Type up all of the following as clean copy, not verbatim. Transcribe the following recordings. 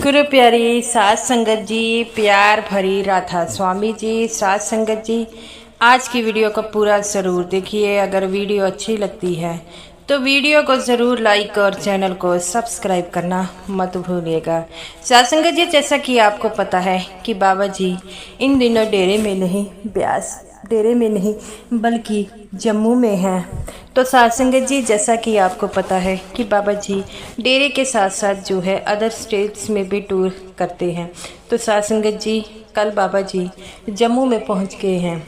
गुरु प्यारी सात संगत जी, प्यार भरी राधा स्वामी जी, सात संगत जी, आज की वीडियो को पूरा ज़रूर देखिए। अगर वीडियो अच्छी लगती है तो वीडियो को ज़रूर लाइक और चैनल को सब्सक्राइब करना मत भूलिएगा। सात संगत जी, जैसा कि आपको पता है कि बाबा जी इन दिनों डेरे में नहीं बल्कि जम्मू में हैं। तो सात संगत जी, जैसा कि आपको पता है कि बाबा जी डेरे के साथ साथ जो है अदर स्टेट्स में भी टूर करते हैं। तो सात संगत जी, कल बाबा जी जम्मू में पहुंच गए हैं।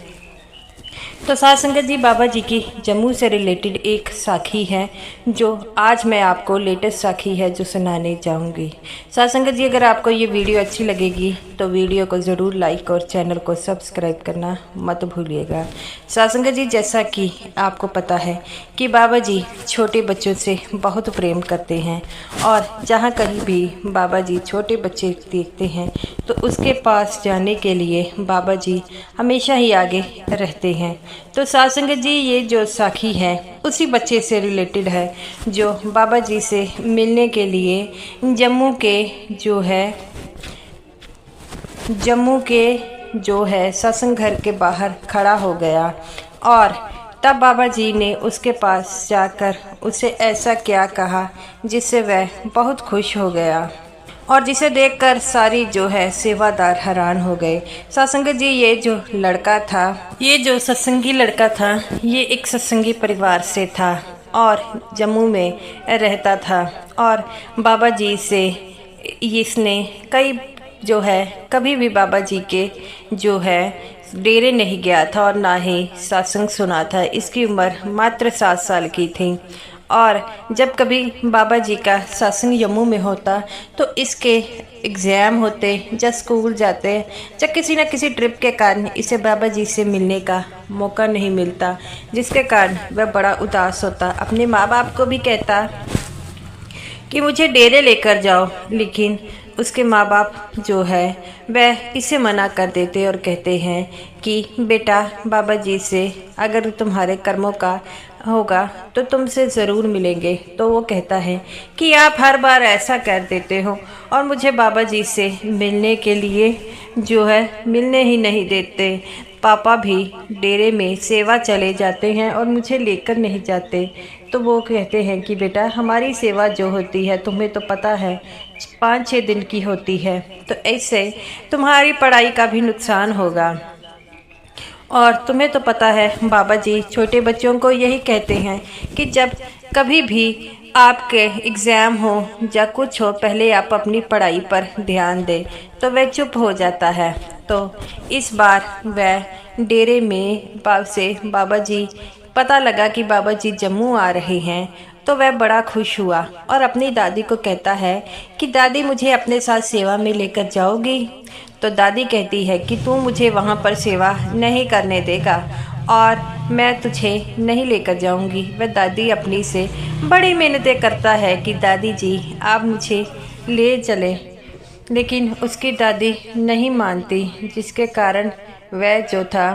तो सात संगत जी, बाबा जी की जम्मू से रिलेटेड एक साखी है जो आज मैं आपको लेटेस्ट साखी है जो सुनाने जाऊंगी। सात संगत जी, अगर आपको ये वीडियो अच्छी लगेगी तो वीडियो को ज़रूर लाइक और चैनल को सब्सक्राइब करना मत भूलिएगा। सात संगत जी, जैसा कि आपको पता है कि बाबा जी छोटे बच्चों से बहुत प्रेम करते हैं और जहाँ कहीं भी बाबा जी छोटे बच्चे देखते हैं तो उसके पास जाने के लिए बाबा जी हमेशा ही आगे रहते हैं। तो सात संगत जी, ये जो साखी है उसी बच्चे से रिलेटेड है जो बाबा जी से मिलने के लिए जम्मू के जो है सत्संग घर के बाहर खड़ा हो गया और तब बाबा जी ने उसके पास जाकर उसे ऐसा क्या कहा जिससे वह बहुत खुश हो गया और जिसे देखकर सारी जो है सेवादार हैरान हो गए। सत्संगत जी, ये जो सत्संगी लड़का था ये एक सत्संगी परिवार से था और जम्मू में रहता था और बाबा जी से इसने कभी भी बाबा जी के जो है डेरे नहीं गया था और ना ही सत्संग सुना था। इसकी उम्र मात्र 7 साल की थी और जब कभी बाबा जी का सत्संग जम्मू में होता तो इसके एग्ज़ाम होते या स्कूल जाते या किसी न किसी ट्रिप के कारण इसे बाबा जी से मिलने का मौका नहीं मिलता, जिसके कारण वह बड़ा उदास होता। अपने माँ बाप को भी कहता कि मुझे डेरे लेकर जाओ, लेकिन उसके माँ बाप जो है वह इसे मना कर देते और कहते हैं कि बेटा, बाबा जी से अगर तुम्हारे कर्मों का होगा तो तुमसे ज़रूर मिलेंगे। तो वो कहता है कि आप हर बार ऐसा कर देते हो और मुझे बाबा जी से मिलने के लिए जो है मिलने ही नहीं देते। पापा भी डेरे में सेवा चले जाते हैं और मुझे लेकर नहीं जाते। तो वो कहते हैं कि बेटा, हमारी सेवा जो होती है तुम्हें तो पता है 5-6 दिन की होती है, तो ऐसे तुम्हारी पढ़ाई का भी नुकसान होगा और तुम्हें तो पता है बाबा जी छोटे बच्चों को यही कहते हैं कि जब कभी भी आपके एग्ज़ाम हो या कुछ हो पहले आप अपनी पढ़ाई पर ध्यान दें। तो वह चुप हो जाता है। तो इस बार वह डेरे में बाबा जी पता लगा कि बाबा जी जम्मू आ रहे हैं तो वह बड़ा खुश हुआ और अपनी दादी को कहता है कि दादी, मुझे अपने साथ सेवा में लेकर जाओगी? तो दादी कहती है कि तू मुझे वहाँ पर सेवा नहीं करने देगा और मैं तुझे नहीं लेकर जाऊँगी। वह दादी अपनी से बड़ी मेहनतें करता है कि दादी जी आप मुझे ले चले, लेकिन उसकी दादी नहीं मानती, जिसके कारण वह जो था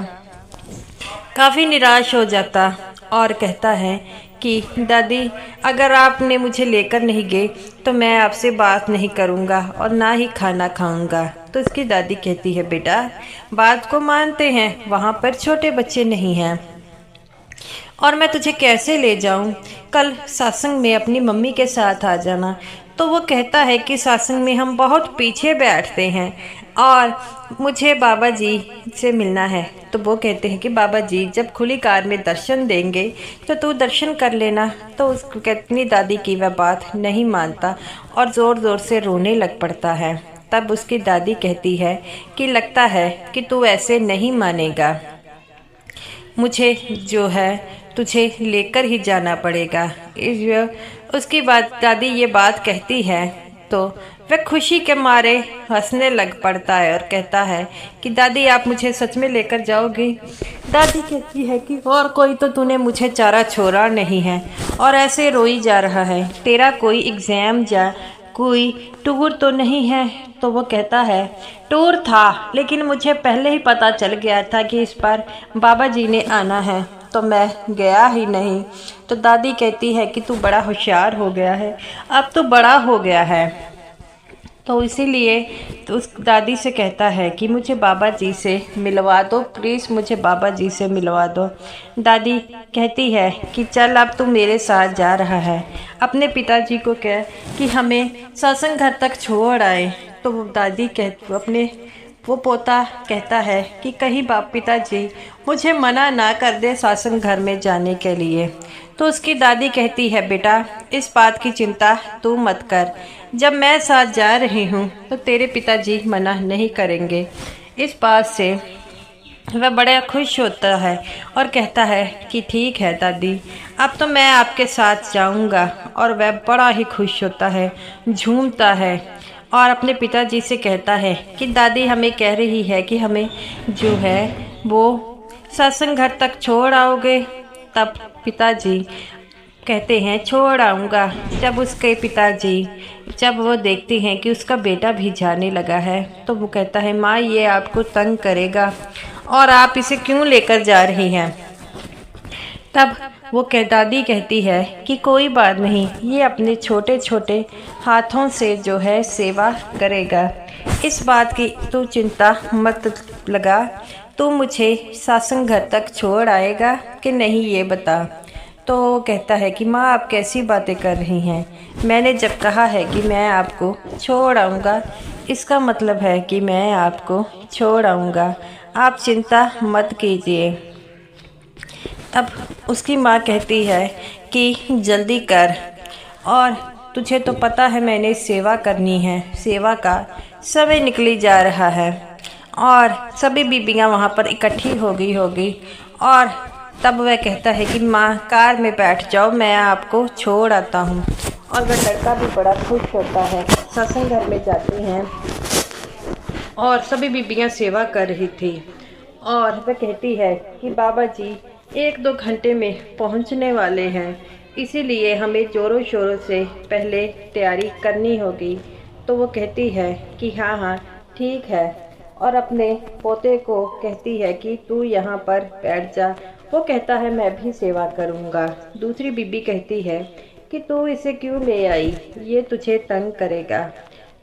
काफ़ी निराश हो जाता और कहता है कि दादी, अगर आपने मुझे लेकर नहीं गए तो मैं आपसे बात नहीं करूँगा और ना ही खाना खाऊँगा। तो उसकी दादी कहती है, बेटा, बात को मानते हैं, वहाँ पर छोटे बच्चे नहीं हैं और मैं तुझे कैसे ले जाऊँ? कल सत्संग में अपनी मम्मी के साथ आ जाना। तो वो कहता है कि सत्संग में हम बहुत पीछे बैठते हैं और मुझे बाबा जी से मिलना है। तो वो कहते हैं कि बाबा जी जब खुली कार में दर्शन देंगे तो तू दर्शन कर लेना। तो उसको अपनी दादी की वह बात नहीं मानता और ज़ोर ज़ोर से रोने लग पड़ता है। तब उसकी दादी कहती है कि लगता है कि तू ऐसे नहीं मानेगा, मुझे जो है तुझे लेकर ही जाना पड़ेगा। उसकी दादी ये बात कहती है तो वह खुशी के मारे हंसने लग पड़ता है और कहता है कि दादी, आप मुझे सच में लेकर जाओगी? दादी कहती है कि और कोई तो तूने मुझे चारा छोड़ा नहीं है और ऐसे रोई जा रहा है, तेरा कोई एग्ज़ाम या कोई टूर तो नहीं है? तो वो कहता है, टूर था, लेकिन मुझे पहले ही पता चल गया था कि इस बार बाबा जी ने आना है तो मैं गया ही नहीं। तो दादी कहती है कि तू बड़ा होशियार हो गया है, अब तो बड़ा हो गया है, तो इसीलिए तो उस दादी से कहता है कि मुझे बाबा जी से मिलवा दो, प्लीज़ मुझे बाबा जी से मिलवा दो। दादी कहती है कि चल अब तू मेरे साथ जा रहा है, अपने पिताजी को कह कि हमें सत्संग घर तक छोड़ आए। तो वो दादी अपने वो पोता कहता है कि कहीं बाप पिताजी मुझे मना ना कर दे सत्संग घर में जाने के लिए। तो उसकी दादी कहती है बेटा इस बात की चिंता तू मत कर, जब मैं साथ जा रही हूँ तो तेरे पिताजी मना नहीं करेंगे। इस बात से वह बड़ा खुश होता है और कहता है कि ठीक है दादी, अब तो मैं आपके साथ जाऊंगा। और वह बड़ा ही खुश होता है, झूमता है और अपने पिताजी से कहता है कि दादी हमें कह रही है कि हमें जो है वो सत्संग घर तक छोड़ आओगे। तब पिताजी कहते हैं छोड़ आऊँगा। जब उसके पिताजी जब वो देखते हैं कि उसका बेटा भी जाने लगा है तो वो कहता है माँ ये आपको तंग करेगा और आप इसे क्यों लेकर जा रही हैं। तब वो दादी कहती है कि कोई बात नहीं, ये अपने छोटे छोटे हाथों से जो है सेवा करेगा, इस बात की तू चिंता मत लगा। तू मुझे सत्संग घर तक छोड़ आएगा कि नहीं ये बता। तो वो कहता है कि माँ आप कैसी बातें कर रही हैं, मैंने जब कहा है कि मैं आपको छोड़ आऊँगा इसका मतलब है कि मैं आपको छोड़ आऊँगा, आप चिंता मत कीजिए। तब उसकी माँ कहती है कि जल्दी कर, और तुझे तो पता है मैंने सेवा करनी है, सेवा का समय निकली जा रहा है। और सभी बीबियाँ वहाँ पर इकट्ठी हो गई होगी। और तब वह कहता है कि माँ कार में बैठ जाओ, मैं आपको छोड़ आता हूँ। और वह लड़का भी बड़ा खुश होता है। सत्संग घर में जाते हैं और सभी बीबियाँ सेवा कर रही थी। और वह कहती है कि बाबा जी 1-2 घंटे में पहुंचने वाले हैं, इसीलिए हमें ज़ोरों शोरों से पहले तैयारी करनी होगी। तो वो कहती है कि हाँ हाँ ठीक है, और अपने पोते को कहती है कि तू यहाँ पर बैठ जा। वो कहता है मैं भी सेवा करूँगा। दूसरी बीबी कहती है कि तू इसे क्यों ले आई, ये तुझे तंग करेगा।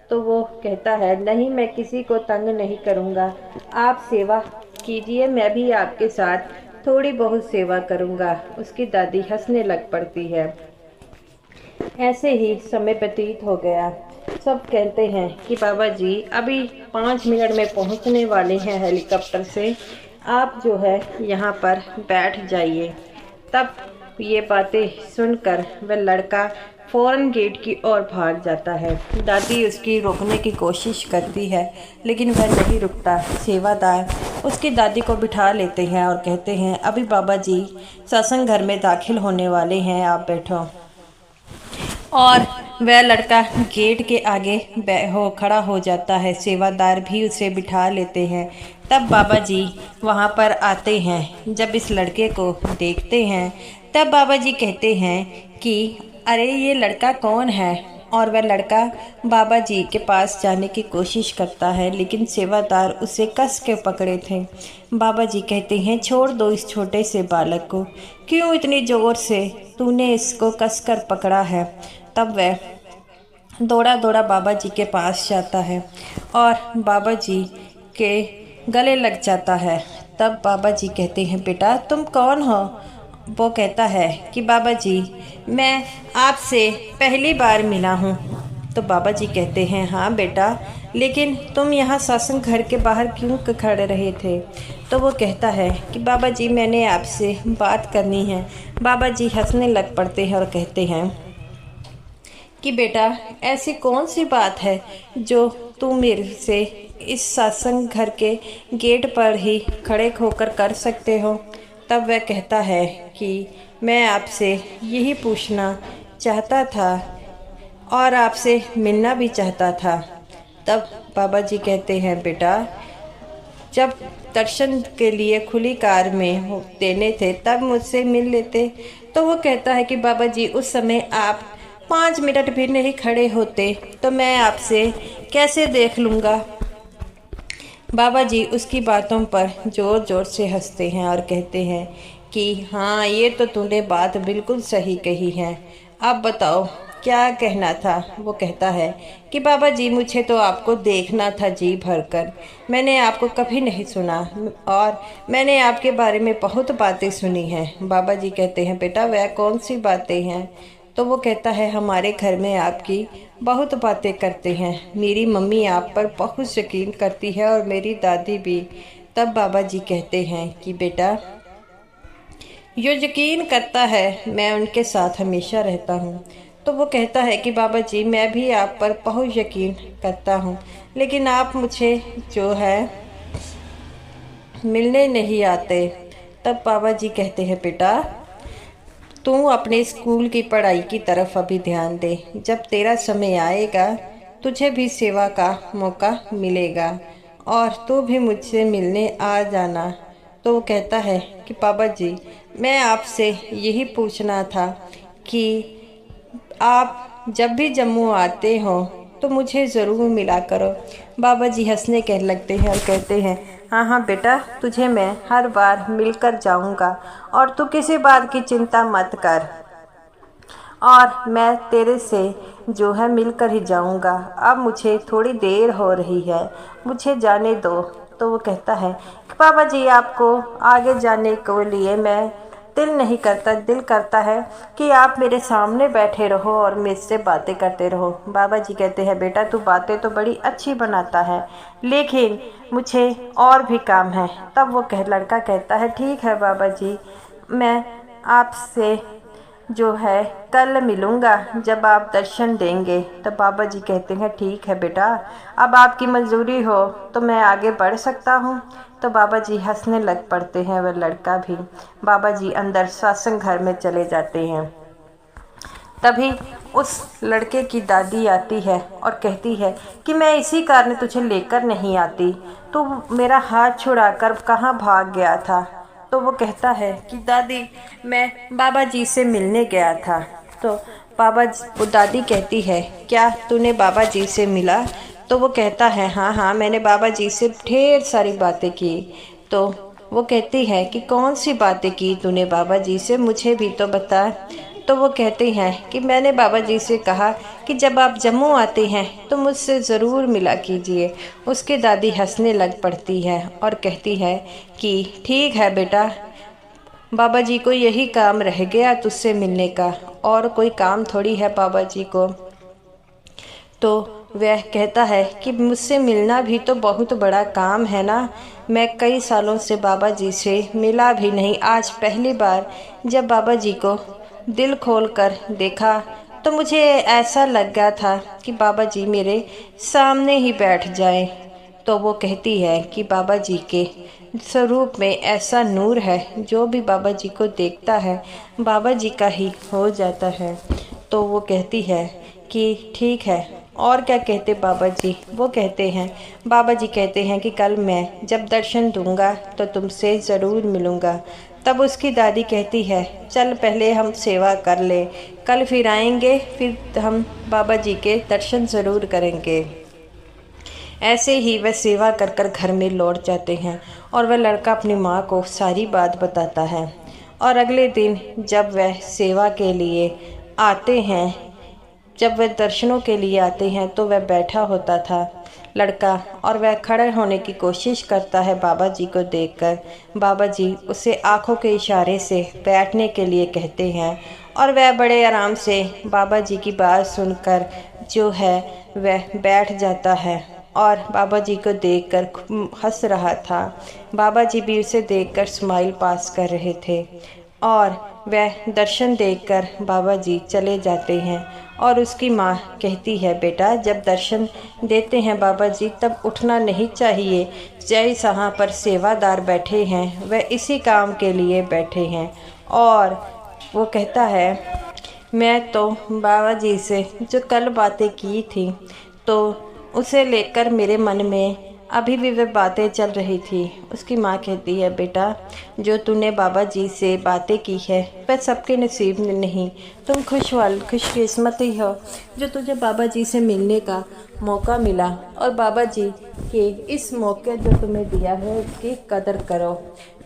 तो वो कहता है नहीं मैं किसी को तंग नहीं करूँगा, आप सेवा कीजिए, मैं भी आपके साथ थोड़ी बहुत सेवा करूँगा। उसकी दादी हंसने लग पड़ती है। ऐसे ही समय व्यतीत हो गया। सब कहते हैं कि बाबा जी अभी 5 मिनट में पहुंचने वाले हैं हेलीकॉप्टर से, आप जो है यहाँ पर बैठ जाइए। तब ये बातें सुनकर वह लड़का फ़ौरन गेट की ओर भाग जाता है। दादी उसकी रोकने की कोशिश करती है लेकिन वह नहीं रुकता। सेवादार उसकी दादी को बिठा लेते हैं और कहते हैं अभी बाबा जी सत्संग घर में दाखिल होने वाले हैं, आप बैठो। और वह लड़का गेट के आगे खड़ा हो जाता है। सेवादार भी उसे बिठा लेते हैं। तब बाबा जी वहाँ पर आते हैं। जब इस लड़के को देखते हैं तब बाबा जी कहते हैं कि अरे ये लड़का कौन है। और वह लड़का बाबा जी के पास जाने की कोशिश करता है लेकिन सेवादार उसे कस के पकड़े थे। बाबा जी कहते हैं छोड़ दो इस छोटे से बालक को, क्यों इतनी ज़ोर से तूने इसको कस कर पकड़ा है। तब वह दौड़ा दौड़ा बाबा जी के पास जाता है और बाबा जी के गले लग जाता है। तब बाबा जी कहते हैं बेटा तुम कौन हो। वो कहता है कि बाबा जी मैं आपसे पहली बार मिला हूँ। तो बाबा जी कहते हैं हाँ बेटा, लेकिन तुम यहाँ सत्संग घर के बाहर क्यों खड़े रहे थे। तो वो कहता है कि बाबा जी मैंने आपसे बात करनी है। बाबा जी हंसने लग पड़ते हैं और कहते हैं कि बेटा ऐसी कौन सी बात है जो तू मेरे से इस सत्संग घर के गेट पर ही खड़े होकर कर सकते हो। तब वह कहता है कि मैं आपसे यही पूछना चाहता था और आपसे मिलना भी चाहता था। तब बाबा जी कहते हैं बेटा जब दर्शन के लिए खुली कार में देने थे तब मुझसे मिल लेते। तो वो कहता है कि बाबा जी उस समय आप 5 मिनट भी नहीं खड़े होते तो मैं आपसे कैसे देख लूँगा। बाबा जी उसकी बातों पर ज़ोर ज़ोर से हंसते हैं और कहते हैं कि हाँ ये तो तूने बात बिल्कुल सही कही है। अब बताओ क्या कहना था। वो कहता है कि बाबा जी मुझे तो आपको देखना था जी भरकर, मैंने आपको कभी नहीं सुना और मैंने आपके बारे में बहुत बातें सुनी हैं। बाबा जी कहते हैं बेटा वह कौन सी बातें हैं। तो वो कहता है हमारे घर में आपकी बहुत बातें करते हैं, मेरी मम्मी आप पर बहुत यकीन करती है और मेरी दादी भी। तब बाबा जी कहते हैं कि बेटा जो यकीन करता है मैं उनके साथ हमेशा रहता हूँ। तो वो कहता है कि बाबा जी मैं भी आप पर बहुत यकीन करता हूँ, लेकिन आप मुझे जो है मिलने नहीं आते। तब बाबा जी कहते हैं बेटा तू अपने स्कूल की पढ़ाई की तरफ अभी ध्यान दे, जब तेरा समय आएगा तुझे भी सेवा का मौका मिलेगा और तू भी मुझसे मिलने आ जाना। तो वो कहता है कि बाबा जी मैं आपसे यही पूछना था कि आप जब भी जम्मू आते हो तो मुझे ज़रूर मिला करो। बाबा जी हंसने कह लगते हैं और कहते हैं हाँ हाँ बेटा तुझे मैं हर बार मिलकर जाऊंगा और तू किसी बात की चिंता मत कर और मैं तेरे से जो है मिलकर ही जाऊंगा। अब मुझे थोड़ी देर हो रही है, मुझे जाने दो। तो वो कहता है कि बाबा जी आपको आगे जाने के लिए मैं दिल करता है कि आप मेरे सामने बैठे रहो और मुझसे बातें करते रहो। बाबा जी कहते हैं बेटा तू बातें तो बड़ी अच्छी बनाता है, लेकिन मुझे और भी काम है। तब वो लड़का कहता है ठीक है बाबा जी मैं आपसे जो है कल मिलूँगा जब आप दर्शन देंगे। तो बाबा जी कहते हैं ठीक है बेटा अब आपकी मंजूरी हो तो मैं आगे बढ़ सकता हूँ। तो बाबा जी हंसने लग पड़ते हैं, वह लड़का भी। बाबा जी अंदर सत्संग घर में चले जाते हैं। तभी उस लड़के की दादी आती है और कहती है कि मैं इसी कारण तुझे लेकर नहीं आती, तू मेरा हाथ छुड़ाकर कहाँ भाग गया था। तो वो कहता है कि दादी मैं बाबा जी से मिलने गया था। तो वो दादी कहती है क्या तूने बाबा जी से मिला। तो वो कहता है हाँ हाँ मैंने बाबा जी से ढेर सारी बातें की। तो वो कहती है कि कौन सी बातें की तूने बाबा जी से, मुझे भी तो बता। तो वो कहते हैं कि मैंने बाबा जी से कहा कि जब आप जम्मू आते हैं तो मुझसे ज़रूर मिला कीजिए। उसकी दादी हंसने लग पड़ती है और कहती है कि ठीक है बेटा बाबा जी को यही काम रह गया तुझसे मिलने का, और कोई काम थोड़ी है बाबा जी को। तो वह कहता है कि मुझसे मिलना भी तो बहुत बड़ा काम है ना, मैं कई सालों से बाबा जी से मिला भी नहीं। आज पहली बार जब बाबा जी को दिल खोल कर देखा तो मुझे ऐसा लग गया था कि बाबा जी मेरे सामने ही बैठ जाए। तो वो कहती है कि बाबा जी के स्वरूप में ऐसा नूर है जो भी बाबा जी को देखता है बाबा जी का ही हो जाता है। तो वो कहती है कि ठीक है और क्या कहते बाबा जी। वो कहते हैं बाबा जी कहते हैं कि कल मैं जब दर्शन दूंगा तो तुमसे ज़रूर मिलूंगा। तब उसकी दादी कहती है चल पहले हम सेवा कर ले, कल फिर आएंगे, फिर हम बाबा जी के दर्शन ज़रूर करेंगे। ऐसे ही वह सेवा कर कर घर में लौट जाते हैं और वह लड़का अपनी माँ को सारी बात बताता है। और अगले दिन जब वह सेवा के लिए आते हैं, जब वह दर्शनों के लिए आते हैं तो वह बैठा होता था लड़का, और वह खड़े होने की कोशिश करता है बाबा जी को देखकर। बाबा जी उसे आंखों के इशारे से बैठने के लिए कहते हैं और वह बड़े आराम से बाबा जी की बात सुनकर जो है वह बैठ जाता है और बाबा जी को देखकर हंस रहा था। बाबा जी भी उसे देखकर स्माइल पास कर रहे थे और वह दर्शन देखकर बाबा जी चले जाते हैं। और उसकी माँ कहती है बेटा जब दर्शन देते हैं बाबा जी तब उठना नहीं चाहिए, जय जहाँ पर सेवादार बैठे हैं वह इसी काम के लिए बैठे हैं। और वो कहता है मैं तो बाबा जी से जो कल बातें की थी तो उसे लेकर मेरे मन में अभी भी वह बातें चल रही थी। उसकी माँ कहती है बेटा जो तूने बाबा जी से बातें की है वह सबके नसीब में नहीं, तुम खुशकिस्मत ही हो जो तुझे बाबा जी से मिलने का मौका मिला, और बाबा जी के इस मौके जो तुम्हें दिया है उसकी कदर करो।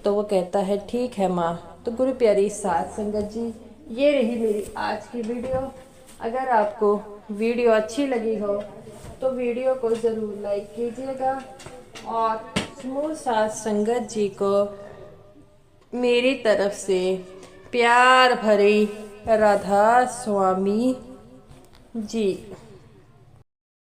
तो वो कहता है ठीक है माँ। तो गुरु प्यारी साध संगत जी ये रही मेरी आज की वीडियो। अगर आपको वीडियो अच्छी लगी हो तो वीडियो को ज़रूर लाइक कीजिएगा और समूह साथ संगत जी को मेरी तरफ से प्यार भरी राधा स्वामी जी।